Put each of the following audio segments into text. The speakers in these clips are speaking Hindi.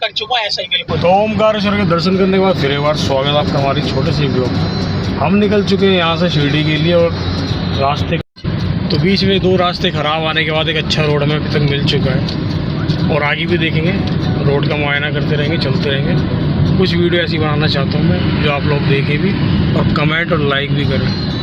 कर चुका है, ऐसा ही बिल्कुल। तो ओमकारेश्वर के दर्शन करने के बाद फिर एक बार स्वागत आपका हमारी छोटे से ब्लॉग। हम निकल चुके हैं यहाँ से शिरडी के लिए, और रास्ते तो बीच में 2 रास्ते ख़राब आने के बाद एक अच्छा रोड हमें अभी तक मिल चुका है, और आगे भी देखेंगे, रोड का मुआयना करते रहेंगे, चलते रहेंगे। कुछ वीडियो ऐसी बनाना चाहता हूँ मैं जो आप लोग देखें भी और कमेंट और लाइक भी करें।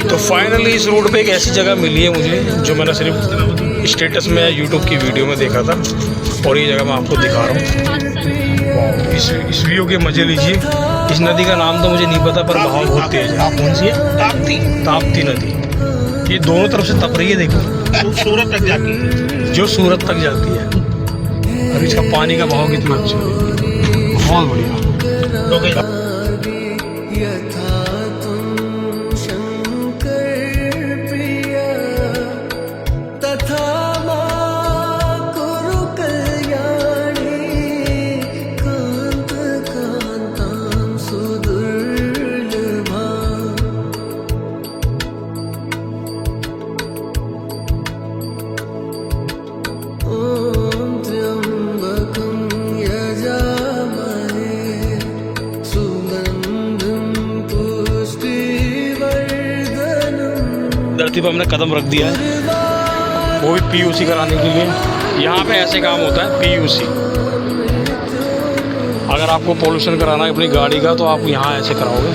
तो फाइनली इस रोड पे एक ऐसी जगह मिली है मुझे जो मैंने सिर्फ स्टेटस में या यूट्यूब की वीडियो में देखा था, और ये जगह मैं आपको दिखा रहा हूँ। इस व्यू के मज़े लीजिए। इस नदी का नाम तो मुझे नहीं पता, पर बहाव बहुत तेज है। कौन सी है? ताप्ती नदी। ये दोनों तरफ से तप रही है, देखो। जो सूरत तक जाती है, जो सूरत तक जाती है। अब इसका पानी का बहाव कितना अच्छा है, बहुत बढ़िया। धरती पर हमने कदम रख दिया है, वो भी पीयूसी कराने के लिए। यहाँ पे ऐसे काम होता है, पीयूसी। अगर आपको पोल्यूशन कराना है अपनी गाड़ी का, तो आप यहाँ ऐसे कराओगे।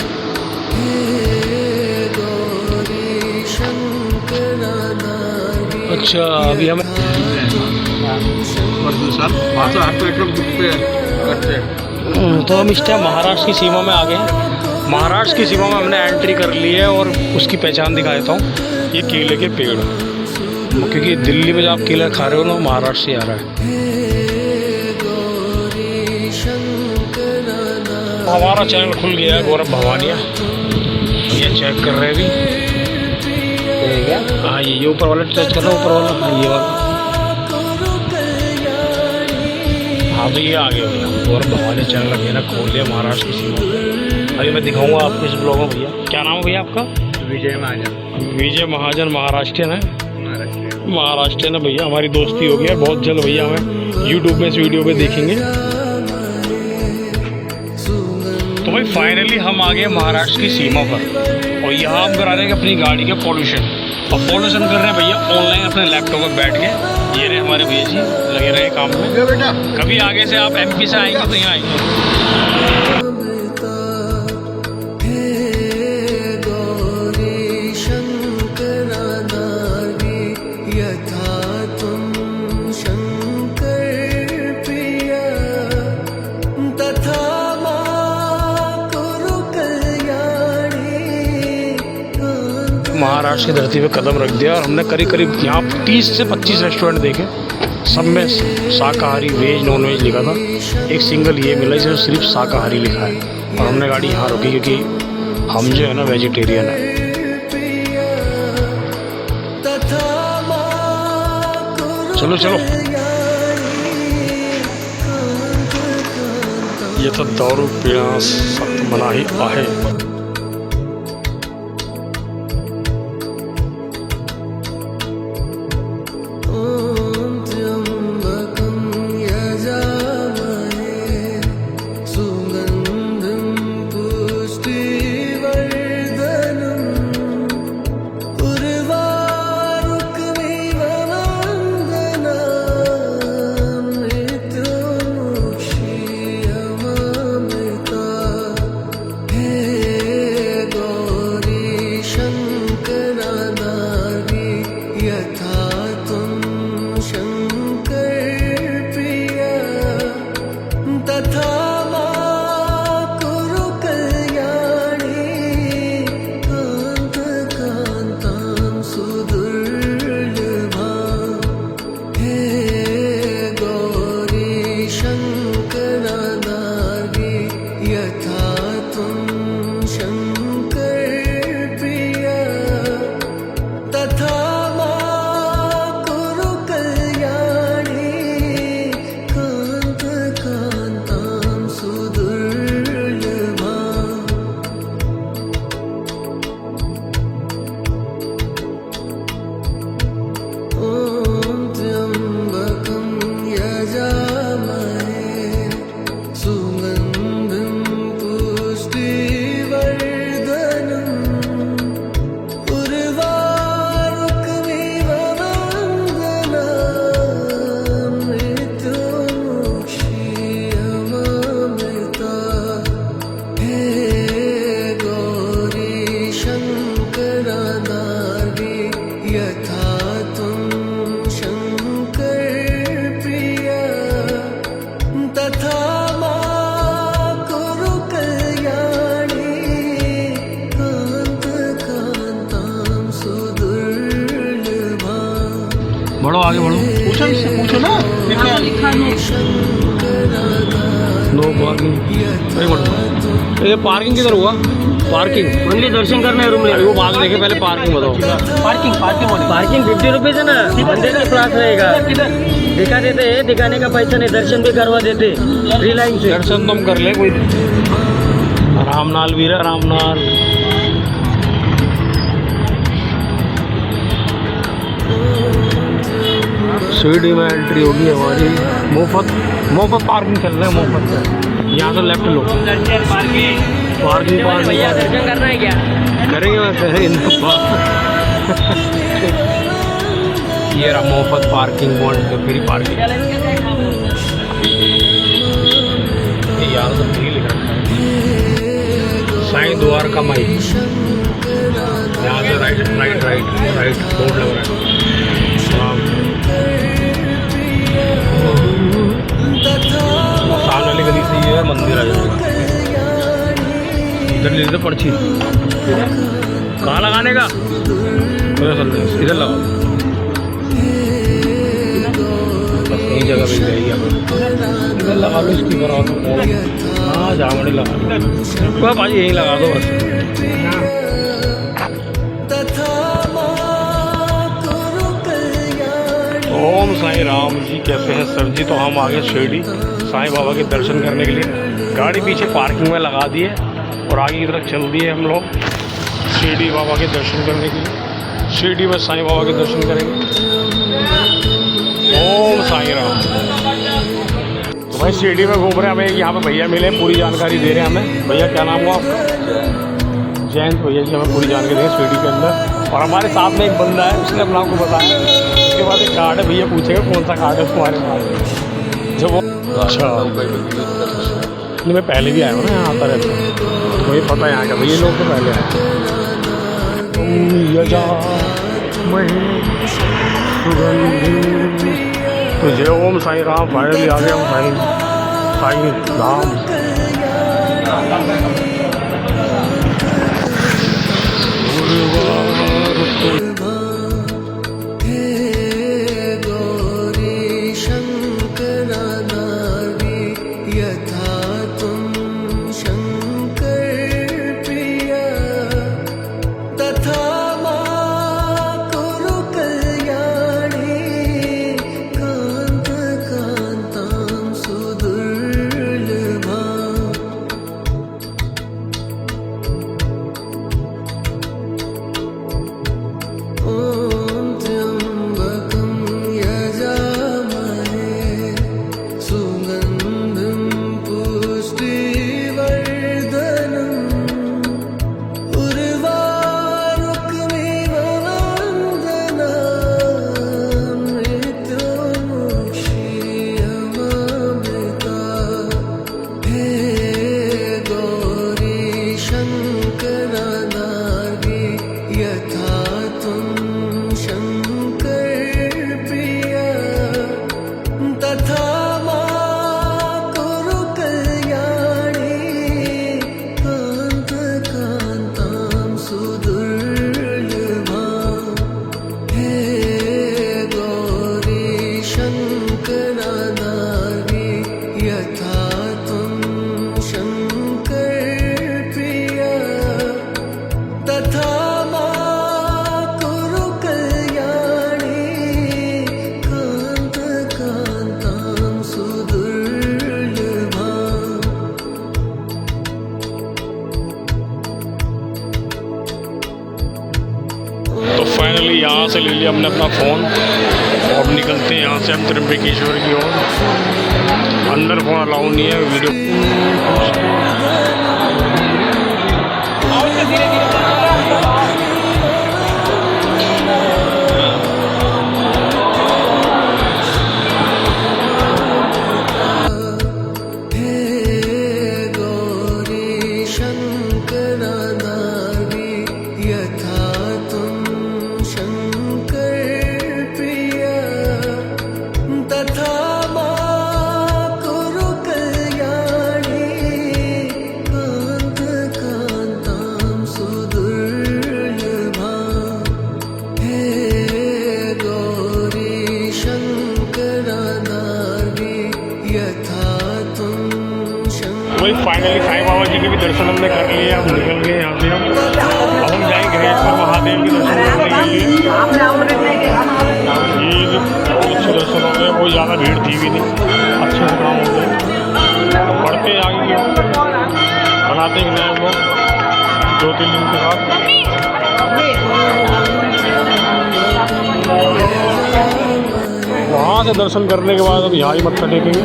अच्छा, अभी हमें तो हम इस टाइम महाराष्ट्र की सीमा में आ गए हैं। महाराष्ट्र की सीमा में हमने एंट्री कर ली है, और उसकी पहचान दिखा देता हूँ। ये केले के पेड़, क्योंकि दिल्ली में जब आप केला खा रहे हो ना, महाराष्ट्र से आ रहा है। हमारा चैनल खुल गया है, गौरव भवानिया। ये चेक कर रहे हैं अभी। हाँ, ये ऊपर वाला टच कर रहा है, ऊपर वाला। हाँ, ये वाला। हाँ भैया, आ गया भैया। गौरव भवानिया चैनल भैया ने खोल लिया महाराष्ट्र की सीमा में। अभी मैं दिखाऊंगा आपको इस ब्लॉग में। भैया क्या नाम है भैया आपका? विजय महाजन। विजय महाजन, महाराष्ट्रियन है। महाराष्ट्रियन है भैया। हमारी दोस्ती हो गई है। बहुत जल्द भैया हमें यूट्यूब में इस वीडियो पे देखेंगे। तो भाई फाइनली हम आ गए महाराष्ट्र की सीमा पर, और यहाँ हम करा रहे हैं अपनी गाड़ी के पॉल्यूशन। और पॉल्यूशन कर रहे हैं भैया ऑनलाइन अपने लैपटॉप पर बैठ के। ये रहे हमारे भैया जी, लगे रहे काम में। कभी आगे से आप MP से आएंगे तो यहाँ आएंगे। महाराष्ट्र की धरती पे कदम रख दिया और हमने करीब करीब यहाँ 30 से 25 रेस्टोरेंट देखे, सब में शाकाहारी, वेज, नॉन वेज लिखा था। एक सिंगल ये मिला जिसमें सिर्फ शाकाहारी लिखा है, और हमने गाड़ी यहाँ रोकी क्योंकि हम जो है ना वेजिटेरियन है। चलो चलो, ये तो दारू पीना सख्त मनाही आहे। बढ़ो आगे बढ़ो, पूछो इससे, पूछो ना लिखा है। No parking. अरे बढ़ो, ये पार्किंग किधर हुआ? पार्किंग ओनली दर्शन करना है रूम में। वो बाद देखे, पहले पार्किंग बताओ। पार्किंग पार्किंग 50 रुपीज है ना, बंदे का क्लास रहेगा। दिखा देते हैं, दिखाने का पैसा नहीं, दर्शन भी करवा देते फ्री लाइन से। दर्शन तुम कर ले, कोई आराम नाल वीर, आराम नाल। सीढ़ी में एंट्री होगी हमारी। मुफ्त पार्किंग चल रहा है, मुफ्त है। यहाँ से लेफ्ट लो, पार्किंग भैया दर्शन करना है क्या? करेंगे वैसे है ये रहा मुफ्त पार्किंग पॉइंट, फ्री पार्किंग। ये यार तो फ्री लिख रखा है, साईं द्वारका माई। यहाँ से राइट बोर्ड लग रहा है। सामने वाली गली से ये है मंदिर आ जाएगा। इधर ले लेते पर्ची, कहाँ लगाने का? इधर लगाओ, बस यही जगह मिल जाएगी। इधर लगा लो, इसकी करा दो। हाँ जामड़ी लगा दो, भाई यही लगा दो बस। ओम साईं राम जी। कैसे हैं सर जी? तो हम आ गए शिरडी साईं बाबा के दर्शन करने के लिए। गाड़ी पीछे पार्किंग में लगा दी है और आगे की तरफ चल दिए हम लोग शिरडी बाबा के दर्शन करने के लिए। शिरडी में साईं बाबा के दर्शन करेंगे। ओम साईं राम। तो भाई शिरडी में घूम रहे हैं, हमें यहाँ पे भैया मिले, पूरी जानकारी दे रहे हैं हमें। भैया क्या नाम हुआ आपका? जयंत भैया जी हमें पूरी जानकारी दें शिरडी के अंदर। और हमारे साथ में एक बंदा है, उसने अपना आपको बताया। उसके बाद एक कार्ड है, भैया पूछेगा कौन सा कार्ड है तुम्हारे पास। जब वो अच्छा नहीं, मैं पहले भी आया हूँ ना, यहाँ आता रहता हूँ, तो मुझे पता है यहाँ का। भैया लोग तो पहले आए। तो जय ओम साईं राम। फाइनली आ गए हम साईं धाम। तो फाइनली यहाँ से ले लिया हमने अपना फ़ोन। अब निकलते हैं यहाँ से हम त्र्यंबकेश्वर की ओर। अंदर फ़ोन अलाउ नहीं है, वीडियो वही फाइनली साईं बाबा जी के भी दर्शन हमने कर लिए। अब निकल गए यहाँ से। अब हम जाएंगे ग्रेश्वर महादेव के दर्शन करने के लिए। ये बहुत अच्छे दर्शन हो गए, कोई ज़्यादा भीड़ थी भी नहीं, अच्छे से काम हो गए। बढ़ते आगे बनाते हैं नए लोग 2-3 दिन के बाद। वहाँ से दर्शन करने के बाद अब यहाँ ही मत्था टेकेंगे।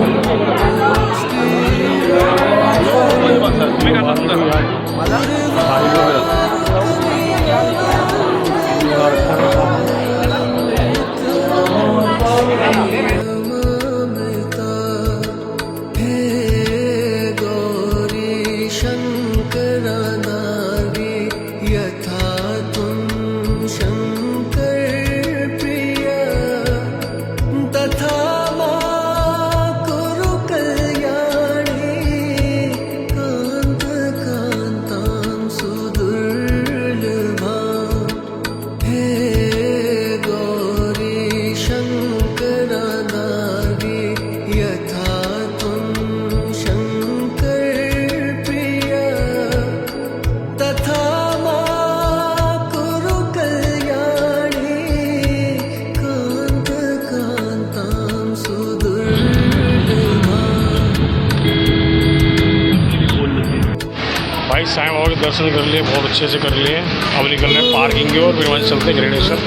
साईं बाबा के दर्शन कर लिए, बहुत अच्छे से कर लिए। अब निकल रहे हैं पार्किंग की ओर, फिर वहाँ चलते ग्रेडेश्वर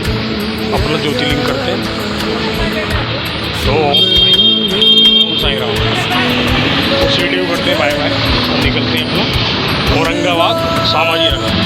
अपना ज्योतिर्लिंग करते हैं। तो साईं राम वीडियो करते हैं, बाय बाय। निकलते हैं अपना औरंगाबाद सामाजी नगर।